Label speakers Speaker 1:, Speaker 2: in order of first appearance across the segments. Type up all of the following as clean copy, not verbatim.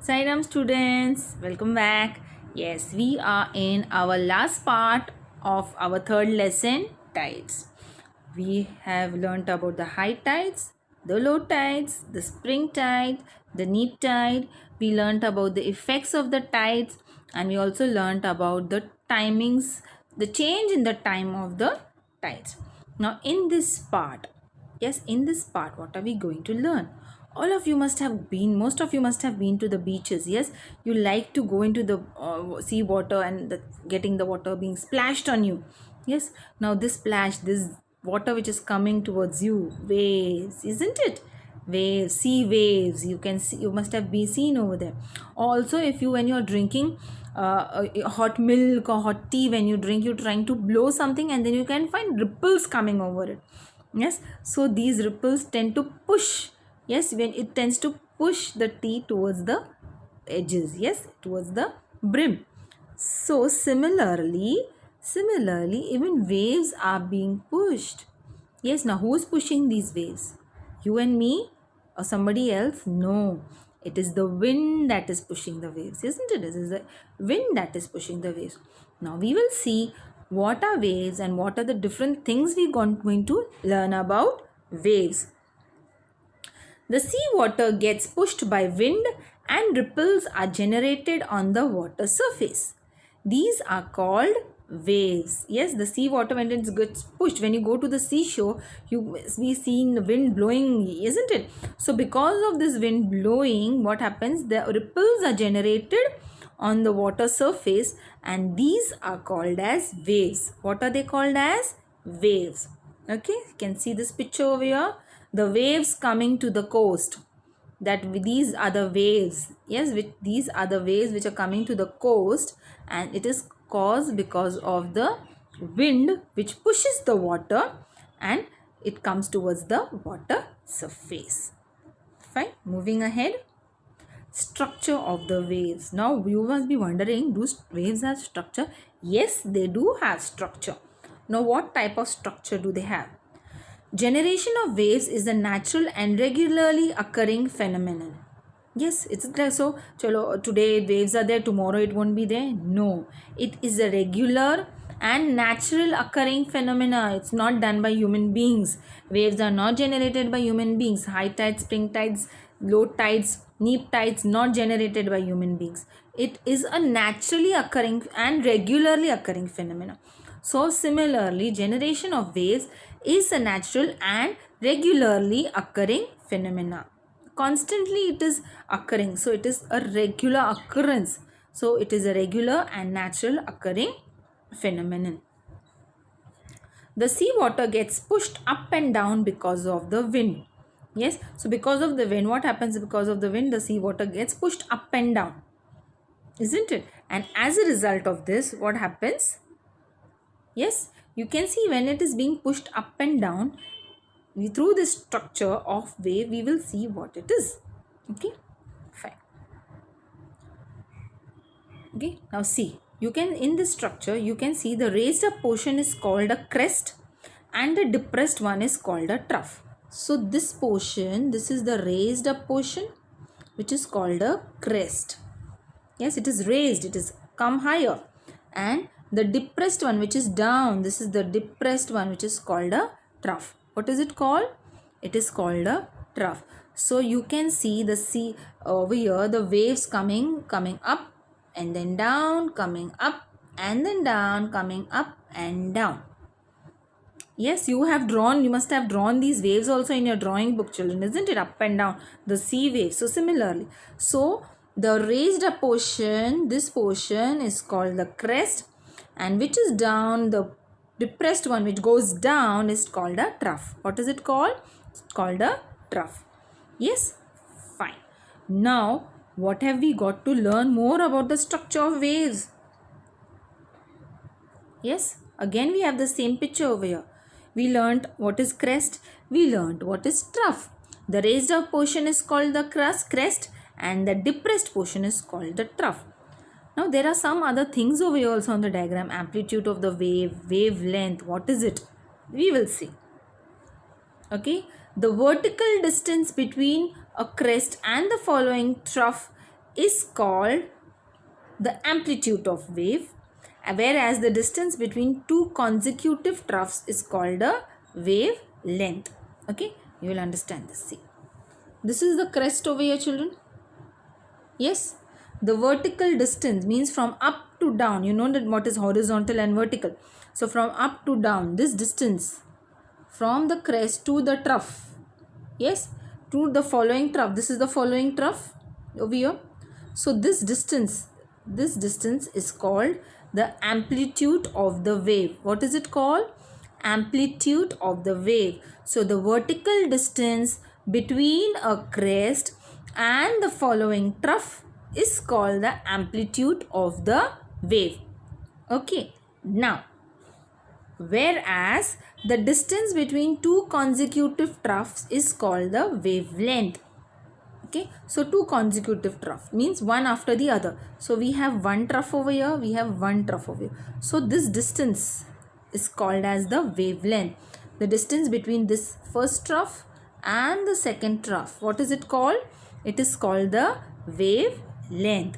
Speaker 1: Sairam students, welcome back. Yes, we are in our last part of our third lesson, tides. We have learnt about the high tides, the low tides, the spring tide, the neap tide. We learnt about the effects of the tides, and we also learnt about the timings, the change in the time of the tides. Now, in this part, yes, in this part, what are we going to learn? All of you must have been, most of you must have been to the beaches. Yes, you like to go into the sea water and getting the water being splashed on you. Yes, now this splash, this water which is coming towards you, waves, isn't it? Waves, sea waves, you can see, you must have been seen over there. Also, if you, when you're drinking hot milk or hot tea, when you drink, you're trying to blow something and then you can find ripples coming over it. Yes, so these ripples tend to push. Yes, when it tends to push the tea towards the edges. Yes, towards the brim. So similarly even waves are being pushed. Yes, now who's pushing these waves? You and me or somebody else? No, it is the wind that is pushing the waves, isn't it? It is the wind that is pushing the waves. Now we will see what are waves and what are the different things we're going to learn about waves. The seawater gets pushed by wind and ripples are generated on the water surface. These are called waves. Yes, the seawater, when it gets pushed, when you go to the seashore, you must be seeing the wind blowing, isn't it? So because of this wind blowing, what happens? The ripples are generated on the water surface and these are called as waves. What are they called as? Waves. Okay, you can see this picture over here. The waves coming to the coast, that these are the waves. Yes, these are the waves which are coming to the coast, and it is caused because of the wind which pushes the water and it comes towards the water surface. Fine, moving ahead. Structure of the waves. Now you must be wondering, do waves have structure? Yes, they do have structure. Now what type of structure do they have? Generation of waves is a natural and regularly occurring phenomenon. Yes, it's like so. Chalo, today waves are there, tomorrow it won't be there. No, it is a regular and natural occurring phenomena. It's not done by human beings. Waves are not generated by human beings. High tides, spring tides, low tides, neap tides, not generated by human beings. It is a naturally occurring and regularly occurring phenomena. So similarly, generation of waves is a natural and regularly occurring phenomena. Constantly it is occurring. So it is a regular occurrence. So it is a regular and natural occurring phenomenon. The seawater gets pushed up and down because of the wind. Yes, so because of the wind, what happens? Because of the wind, the seawater gets pushed up and down, isn't it? And as a result of this, what happens? Yes, you can see when it is being pushed up and down, through this structure of wave, we will see what it is. Okay, fine. Okay, now see, you can, in this structure, you can see the raised up portion is called a crest and the depressed one is called a trough. So this portion, this is the raised up portion which is called a crest. Yes, it is raised, it is come higher. And the depressed one which is down, this is the depressed one which is called a trough. What is it called? It is called a trough. So you can see the sea over here, the waves coming up and then down, coming up and then down, coming up and down. Yes, you must have drawn these waves also in your drawing book, children, isn't it? Up and down, the sea waves. So similarly, so the raised up portion, this portion is called the crest, and which is down, the depressed one which goes down is called a trough. What is it called? It's called a trough. Yes, fine. Now, what have we got to learn more about the structure of waves? Yes, again we have the same picture over here. We learnt what is crest, we learnt what is trough. The raised up portion is called the crest and the depressed portion is called the trough. Now there are some other things over here also on the diagram. Amplitude of the wave, wavelength, what is it? We will see. Okay, the vertical distance between a crest and the following trough is called the amplitude of wave, whereas the distance between two consecutive troughs is called a wave length. Okay, you will understand this. See, this is the crest over here, children. Yes, the vertical distance means from up to down. You know that what is horizontal and vertical. So from up to down, this distance from the crest to the trough. Yes, to the following trough. This is the following trough over here. So this distance is called the amplitude of the wave. What is it called? Amplitude of the wave. So the vertical distance between a crest and the following trough is called the amplitude of the wave. Okay, now whereas the distance between two consecutive troughs is called the wavelength. Okay, so two consecutive trough means one after the other. So we have one trough over here, we have one trough over here. So this distance is called as the wavelength. The distance between this first trough and the second trough, what is it called? It is called the wavelength.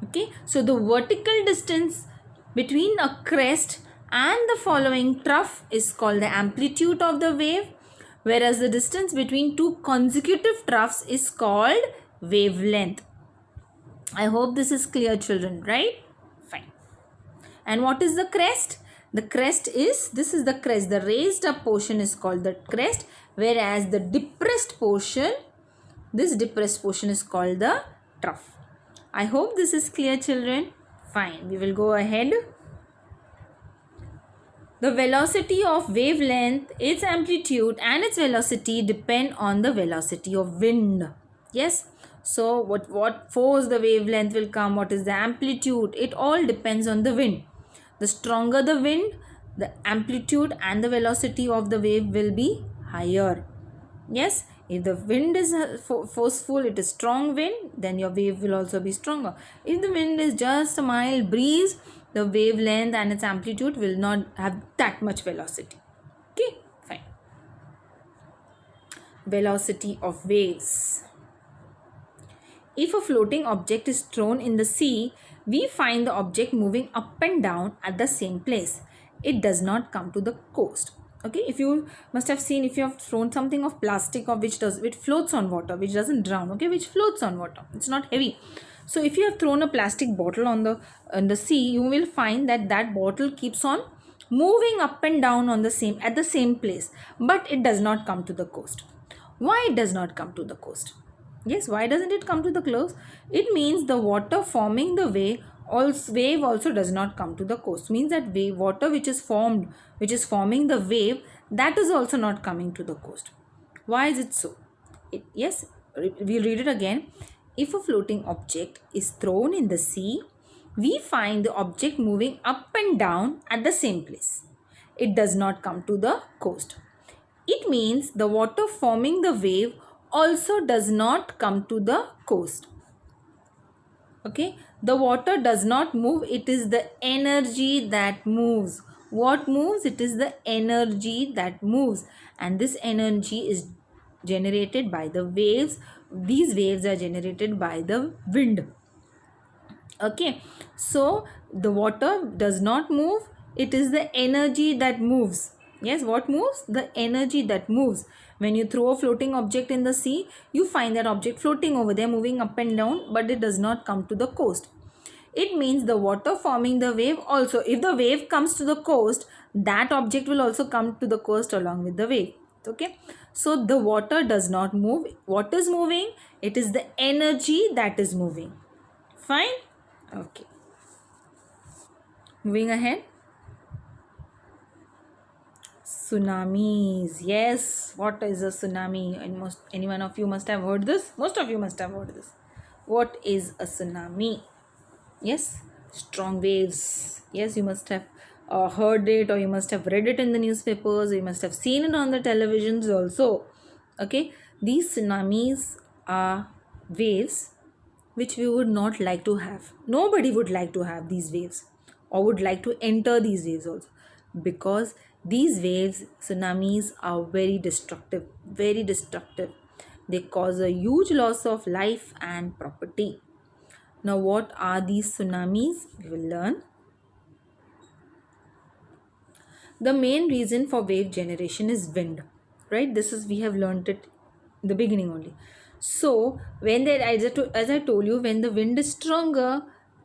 Speaker 1: Okay, so the vertical distance between a crest and the following trough is called the amplitude of the wave, whereas the distance between two consecutive troughs is called wavelength. I hope this is clear, children, right? Fine. And what is the crest? The crest is, this is the crest. The raised up portion is called the crest, whereas the depressed portion, this depressed portion is called the trough. I hope this is clear, children. Fine. We will go ahead. The velocity of wavelength, its amplitude and its velocity depend on the velocity of wind. Yes. So what force the wavelength will come, what is the amplitude, it all depends on the wind. The stronger the wind, the amplitude and the velocity of the wave will be higher. Yes. If the wind is forceful, it is strong wind, then your wave will also be stronger. If the wind is just a mild breeze, the wavelength and its amplitude will not have that much velocity. Okay, fine. Velocity of waves. If a floating object is thrown in the sea, we find the object moving up and down at the same place. It does not come to the coast. Okay, if you must have seen, if you have thrown something of plastic or which floats on water, which doesn't drown, okay, which floats on water, it's not heavy. So if you have thrown a plastic bottle on the sea, you will find that that bottle keeps on moving up and down on at the same place, but it does not come to the coast. Why it does not come to the coast? Yes, why doesn't it come to the coast? It means the water forming the wave also does not come to the coast. Means that water which is forming the wave, that is also not coming to the coast. Why is it so? Yes, we'll read it again. If a floating object is thrown in the sea, we find the object moving up and down at the same place. It does not come to the coast. It means the water forming the wave also does not come to the coast. Okay, the water does not move, it is the energy that moves. What moves? It is the energy that moves, and this energy is generated by the waves. These waves are generated by the wind. Okay, so the water does not move, it is the energy that moves. Yes, what moves? The energy that moves. When you throw a floating object in the sea, you find that object floating over there, moving up and down, but it does not come to the coast. It means the water forming the wave also, if the wave comes to the coast, that object will also come to the coast along with the wave. Okay, so the water does not move. What is moving? It is the energy that is moving. Fine. Okay, moving ahead. Tsunamis. Yes, what is a tsunami? And any one of you must have heard this. Most of you must have heard this. What is a tsunami? Yes, strong waves. Yes, you must have heard it, or you must have read it in the newspapers, or you must have seen it on the televisions also. Okay, these tsunamis are waves which we would not like to have. Nobody would like to have these waves, or would like to enter these waves also, because these waves, tsunamis, are very destructive, very destructive. They cause a huge loss of life and property. Now, what are these tsunamis? We will learn. The main reason for wave generation is wind, right? This is, we have learned it in the beginning only. So when there, as I told you, when the wind is stronger,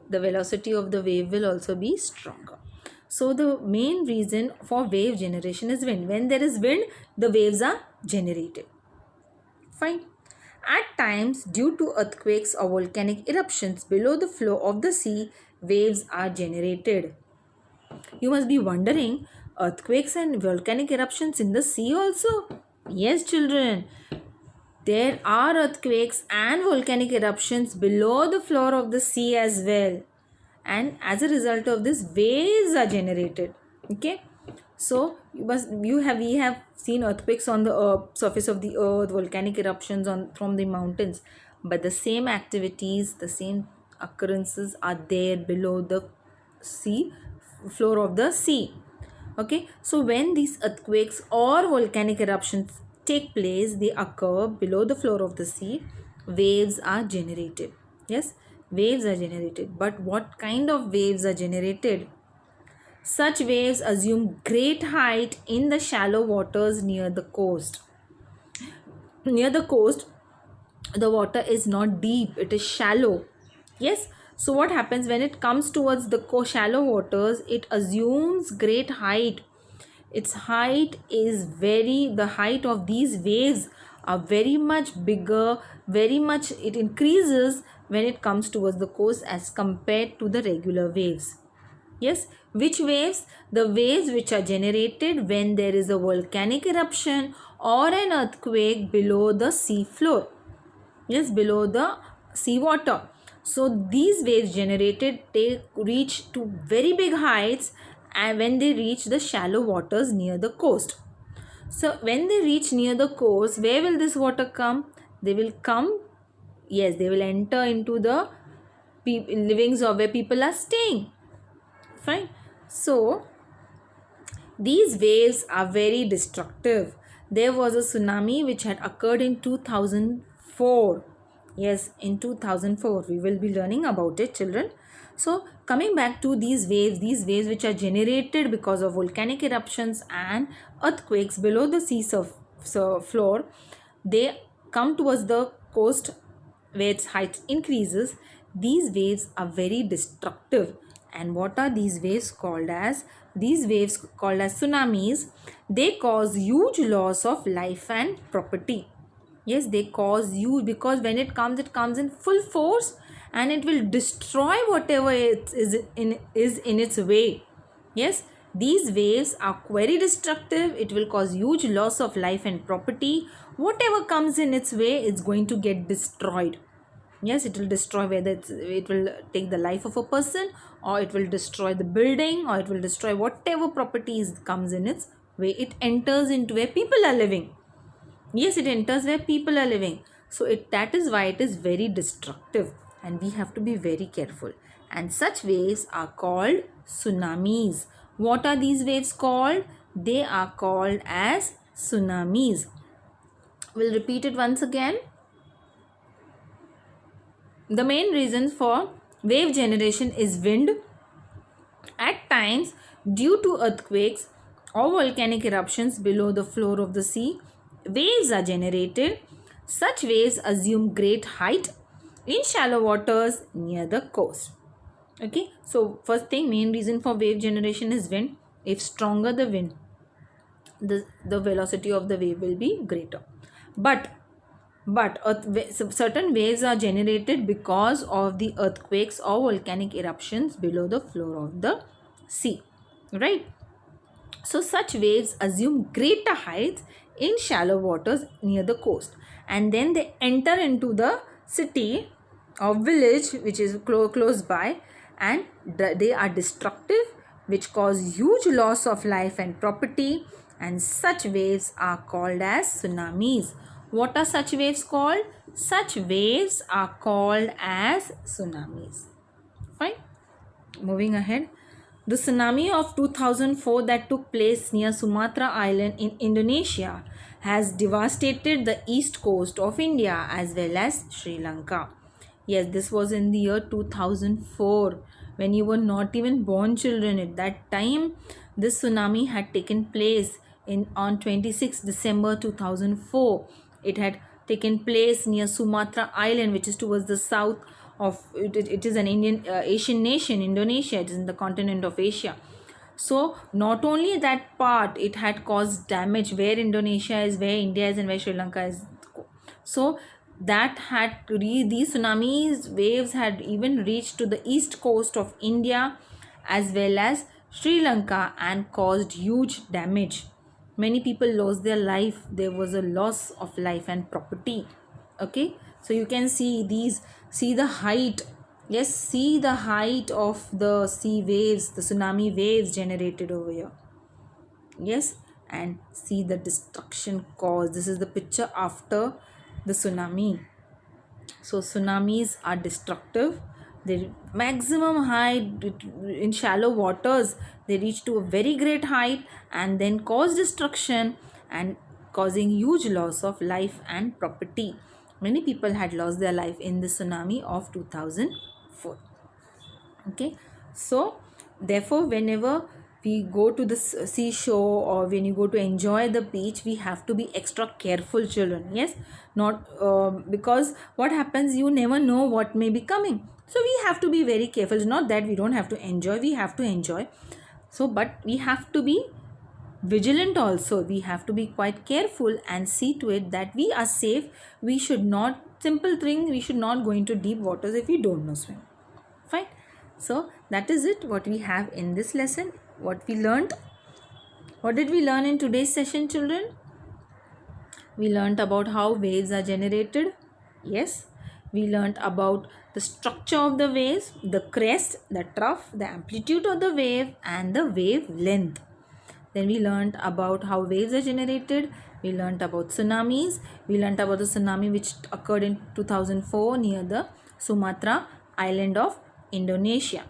Speaker 1: the velocity of the wave will also be stronger. So the main reason for wave generation is wind. When there is wind, the waves are generated. Fine. At times, due to earthquakes or volcanic eruptions below the floor of the sea, waves are generated. You must be wondering, earthquakes and volcanic eruptions in the sea also? Yes, children. There are earthquakes and volcanic eruptions below the floor of the sea as well. And as a result of this, waves are generated. Okay. So we have seen earthquakes on the surface of the earth, volcanic eruptions from the mountains, but the same activities, the same occurrences are there below the sea floor of the sea. Okay, so when these earthquakes or volcanic eruptions take place, they occur below the floor of the sea. Waves are generated. Yes, waves are generated. But what kind of waves are generated? Such waves assume great height in the shallow waters near the coast. Near the coast, the water is not deep, it is shallow. Yes, so what happens when it comes towards the shallow waters? It assumes great height. Its height is the height of these waves are very much bigger, very much, it increases when it comes towards the coast as compared to the regular waves. Yes, which waves? The waves which are generated when there is a volcanic eruption or an earthquake below the sea floor. Yes, below the seawater. So these waves generated, they reach to very big heights and when they reach the shallow waters near the coast. So when they reach near the coast, where will this water come? They will come, yes, they will enter into the livings of where people are staying. Fine. So these waves are very destructive. There was a tsunami which had occurred in 2004. Yes, in 2004. We will be learning about it, children. So coming back to these waves which are generated because of volcanic eruptions and earthquakes below the sea floor, they come towards the coast where its height increases. These waves are very destructive. And what are these waves called as? These waves called as tsunamis. They cause huge loss of life and property. Yes, they cause huge, because when it comes in full force and it will destroy whatever it is in its way. Yes, these waves are very destructive. It will cause huge loss of life and property. Whatever comes in its way is going to get destroyed. Yes, it will destroy, whether it will take the life of a person, or it will destroy the building, or it will destroy whatever properties comes in its way. It enters into where people are living. Yes, it enters where people are living. So that is why it is very destructive, and we have to be very careful. And such waves are called tsunamis. What are these waves called? They are called as tsunamis. We'll repeat it once again. The main reason for wave generation is wind. At times, due to earthquakes or volcanic eruptions below the floor of the sea, waves are generated. Such waves assume great height in shallow waters near the coast. Okay, so first thing, main reason for wave generation is wind. If stronger the wind, the velocity of the wave will be greater. But certain waves are generated because of the earthquakes or volcanic eruptions below the floor of the sea, right? So such waves assume greater heights in shallow waters near the coast, and then they enter into the city or village which is close by, and they are destructive, which cause huge loss of life and property, and such waves are called as tsunamis. What are such waves called? Such waves are called as tsunamis. Fine. Moving ahead. The tsunami of 2004 that took place near Sumatra Island in Indonesia has devastated the east coast of India as well as Sri Lanka. Yes, this was in the year 2004, when you were not even born, children. At that time, this tsunami had taken place on 26 December 2004. It had taken place near Sumatra Island, which is towards the south of it is an Asian nation, Indonesia. It is in the continent of Asia. So not only that part, it had caused damage where Indonesia is, where India is, and where Sri Lanka is. So that had these tsunamis waves had even reached to the east coast of India as well as Sri Lanka and caused huge damage. Many people lost their life. There was a loss of life and property. Okay, so you can see these, see the height. Yes, see the height of the sea waves, the tsunami waves generated over here. Yes, and see the destruction caused. This is the picture after the tsunami. So tsunamis are destructive. The maximum height in shallow waters, they reach to a very great height and then cause destruction and causing huge loss of life and property. Many people had lost their life in the tsunami of 2004. Okay, so therefore whenever we go to the seashore or when you go to enjoy the beach, we have to be extra careful, children. Yes, not because what happens, you never know what may be coming, so we have to be very careful. It's not that we don't have to enjoy, we have to enjoy, so but we have to be vigilant also. We have to be quite careful and see to it that we are safe. We should not, simple thing, we should not go into deep waters if we don't know swim. Fine. So that is it, what we have in this lesson, what we learned. What did we learn in today's session, children? We learned about how waves are generated. Yes. We learned about the structure of the waves, the crest, the trough, the amplitude of the wave and the wave length. Then we learned about how waves are generated. We learned about tsunamis. We learned about the tsunami which occurred in 2004 near the Sumatra island of Indonesia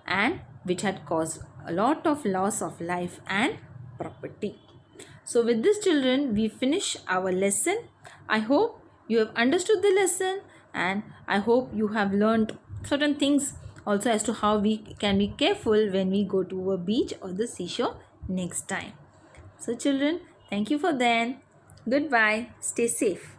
Speaker 1: and which had caused a lot of loss of life and property. So with this, children, we finish our lesson. I hope you have understood the lesson and I hope you have learned certain things also as to how we can be careful when we go to a beach or the seashore next time. So children, thank you for then. Goodbye. Stay safe.